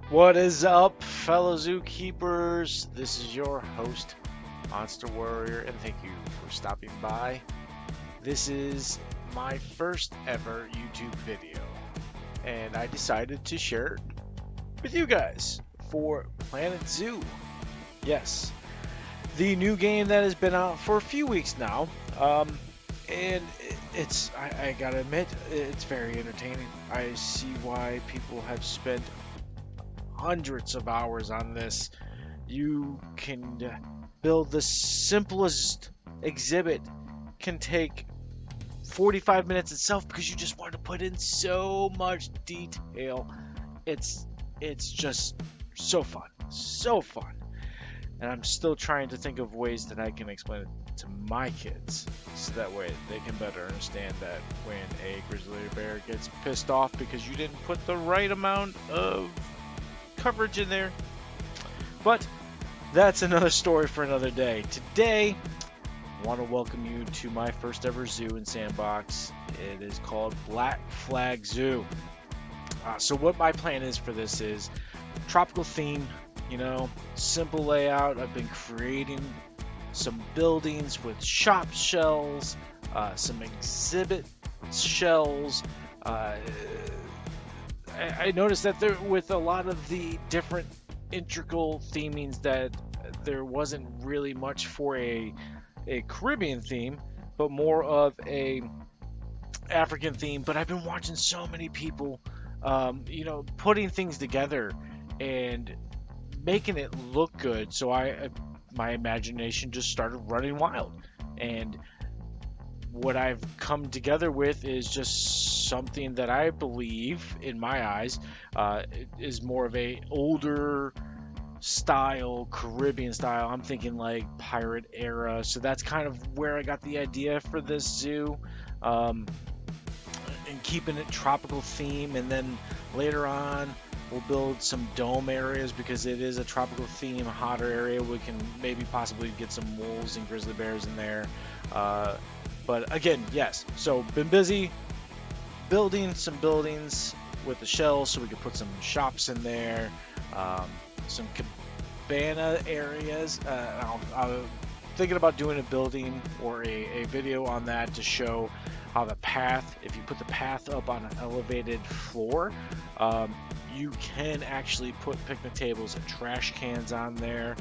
What is up, fellow zookeepers? This is your host, Monster Warrior, and thank you for stopping by. This is my first ever YouTube video, and I decided to share it with you guys for Planet Zoo. Yes, the new game that has been out for a few weeks now, and I gotta admit, it's very entertaining. I see why people have spent hundreds of hours on this. You can build the simplest exhibit, can take 45 minutes itself because you just want to put in so much detail. It's just so fun, so fun. And I'm still trying to think of ways that I can explain it to my kids so that way they can better understand that when a grizzly bear gets pissed off because you didn't put the right amount of coverage in there. But that's another story for another day. Today, I want to welcome you to my first ever zoo and sandbox. It is called Black Flag Zoo. So what my plan is for this is tropical theme, simple layout. I've been creating some buildings with shop shells, some exhibit shells. I noticed that there, with a lot of the different integral themings, that there wasn't really much for a Caribbean theme, but more of a African theme. But I've been watching so many people, putting things together and making it look good. So my imagination just started running wild, and what I've come together with is just something that I believe, in my eyes, is more of a older style, Caribbean style. I'm thinking like pirate era. So that's kind of where I got the idea for this zoo, um, and keeping it tropical theme. And then later on, we'll build some dome areas because it is a tropical theme, hotter area. We can maybe possibly get some wolves and grizzly bears in there. But again, yes. So been busy building some buildings with the shells so we could put some shops in there, some cabana areas. I'm thinking about doing a building or a video on that to show how the path, if you put the path up on an elevated floor, you can actually put picnic tables and trash cans on there.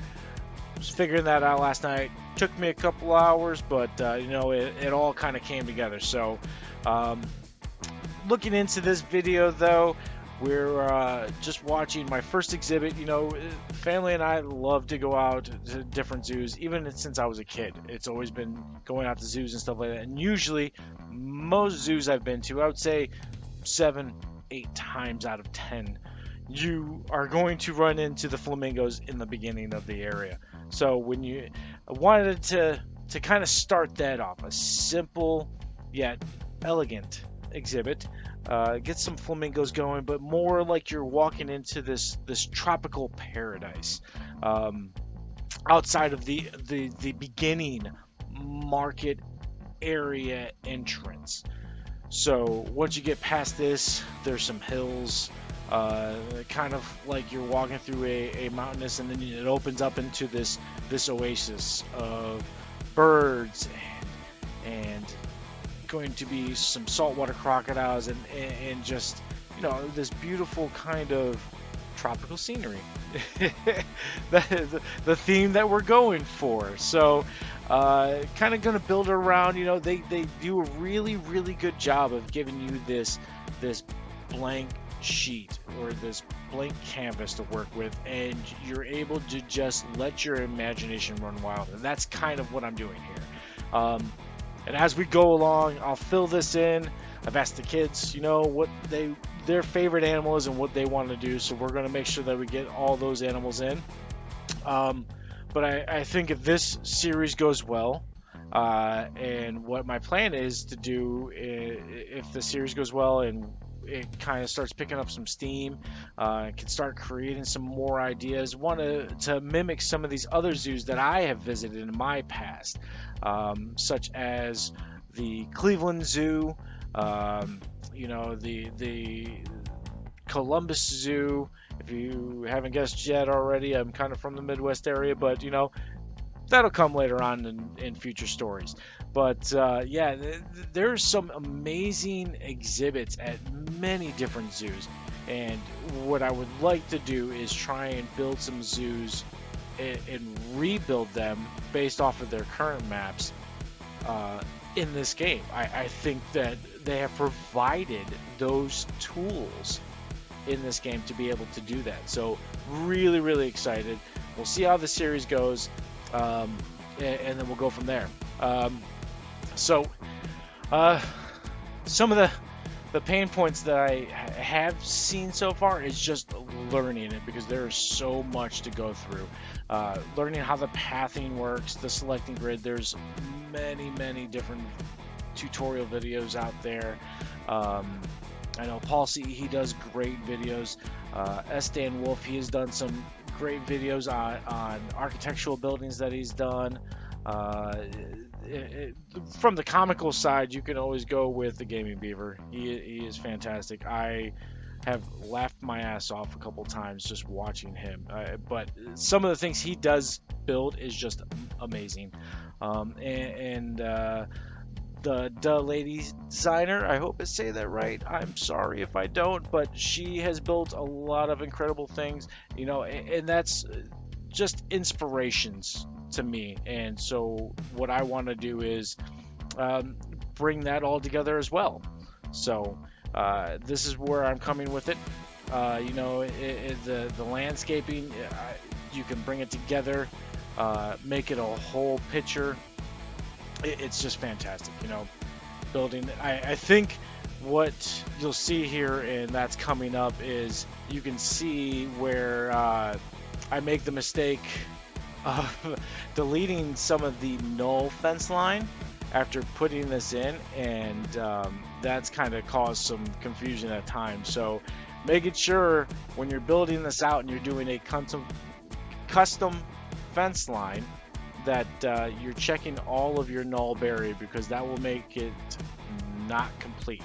Was figuring that out last night. Took me a couple hours, but it all kind of came together. So looking into this video though, we're just watching my first exhibit. Family and I love to go out to different zoos, even since I was a kid. It's always been going out to zoos and stuff like that. And usually most zoos I've been to, I would say 7-8 times out of 10, you are going to run into the flamingos in the beginning of the area. So I wanted to kind of start that off, a simple yet elegant exhibit, get some flamingos going, but more like you're walking into this tropical paradise, outside of the beginning market area entrance. So once you get past this, there's some hills, kind of like you're walking through a mountainous, and then it opens up into this oasis of birds and going to be some saltwater crocodiles and just this beautiful kind of tropical scenery. The theme that we're going for. So kind of going to build around, they do a really really good job of giving you this blank sheet or this blank canvas to work with, and you're able to just let your imagination run wild. And that's kind of what I'm doing here. And as we go along, I'll fill this in. I've asked the kids, what their favorite animal is and what they want to do, so we're going to make sure that we get all those animals in. But I think if this series goes well, and what my plan is to do, if the series goes well and it kind of starts picking up some steam, can start creating some more ideas, want to mimic some of these other zoos that I have visited in my past, such as the Cleveland Zoo, the Columbus Zoo. If you haven't guessed yet already, I'm kind of from the Midwest area, but that'll come later on in future stories. But yeah, there's some amazing exhibits at many different zoos. And what I would like to do is try and build some zoos and rebuild them based off of their current maps in this game. I think that they have provided those tools in this game to be able to do that. So really, really excited. We'll see how the series goes, and then we'll go from there. So some of the pain points that I have seen so far is just learning it, because there is so much to go through. Learning how the pathing works, the selecting grid. There's many different tutorial videos out there. I know Paul C, he does great videos. S. Dan Wolf, he has done some great videos on architectural buildings that he's done. From the comical side, you can always go with the Gaming Beaver. He is fantastic. I have laughed my ass off a couple times just watching him. But some of the things he does build is just amazing. The lady designer, I hope I say that right. I'm sorry if I don't, but she has built a lot of incredible things, and that's just inspirations to me. And so what I want to do is bring that all together as well. So this is where I'm coming with it. The landscaping, you can bring it together, make it a whole picture. It's just fantastic, building. I think what you'll see here, and that's coming up, is you can see where I make the mistake of deleting some of the null fence line after putting this in, and that's kind of caused some confusion at times. So making sure when you're building this out and you're doing a custom fence line, that you're checking all of your null barrier, because that will make it not complete.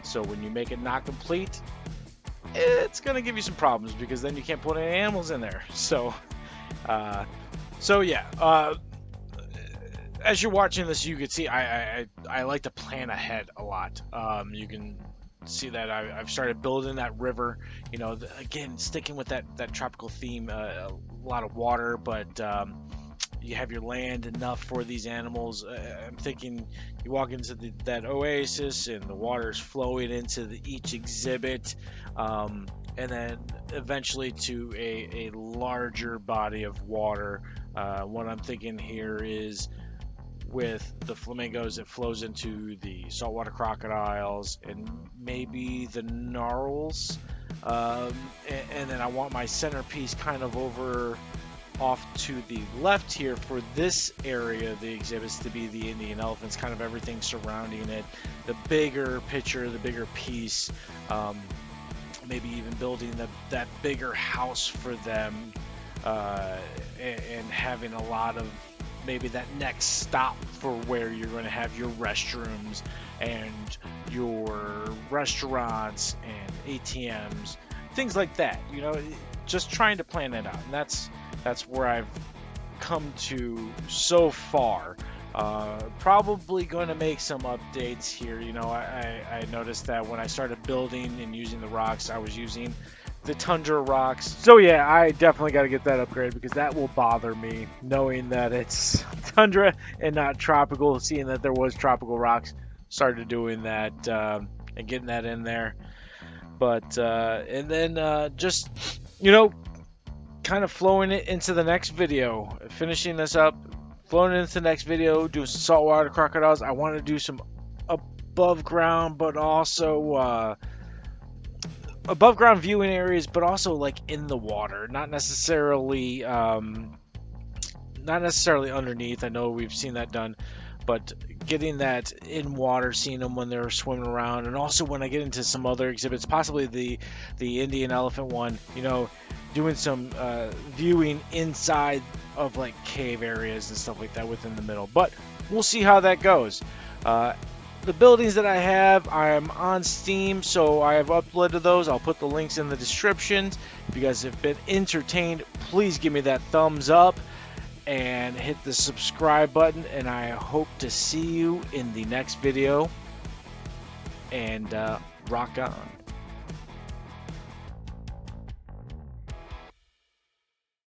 So when you make it not complete, it's going to give you some problems, because then you can't put any animals in there. So yeah, as you're watching this, you can see I like to plan ahead a lot. You can see that I've started building that river, again, sticking with that tropical theme, a lot of water, but you have your land enough for these animals. I'm thinking you walk into that oasis and the water's flowing into each exhibit, and then eventually to a larger body of water. What I'm thinking here is with the flamingos, it flows into the saltwater crocodiles and maybe the narwhals, and then I want my centerpiece kind of over off to the left here for this area of the exhibits to be the Indian elephants, kind of everything surrounding it, the bigger picture, the bigger piece, maybe even building that bigger house for them, and having a lot of maybe that next stop for where you're going to have your restrooms and your restaurants and ATMs, things like that. Just trying to plan it out, and that's where I've come to so far. Probably going to make some updates here. I noticed that when I started building and using the rocks, I was using the Tundra rocks. So yeah, I definitely got to get that upgraded, because that will bother me knowing that it's Tundra and not tropical. Seeing that there was tropical rocks, started doing that and getting that in there. But and then just kind of flowing it into the next video, finishing this up, flowing it into the next video, doing some saltwater crocodiles. I want to do some above ground, but also above ground viewing areas, but also like in the water, not necessarily underneath. I know we've seen that done, but getting that in water, seeing them when they're swimming around, and also when I get into some other exhibits, possibly the Indian elephant one, doing some viewing inside of like cave areas and stuff like that within the middle. But we'll see how that goes. the buildings that I have, I'm on Steam, so I have uploaded those. I'll put the links in the descriptions. If you guys have been entertained, please give me that thumbs up and hit the subscribe button. And I hope to see you in the next video. And rock on.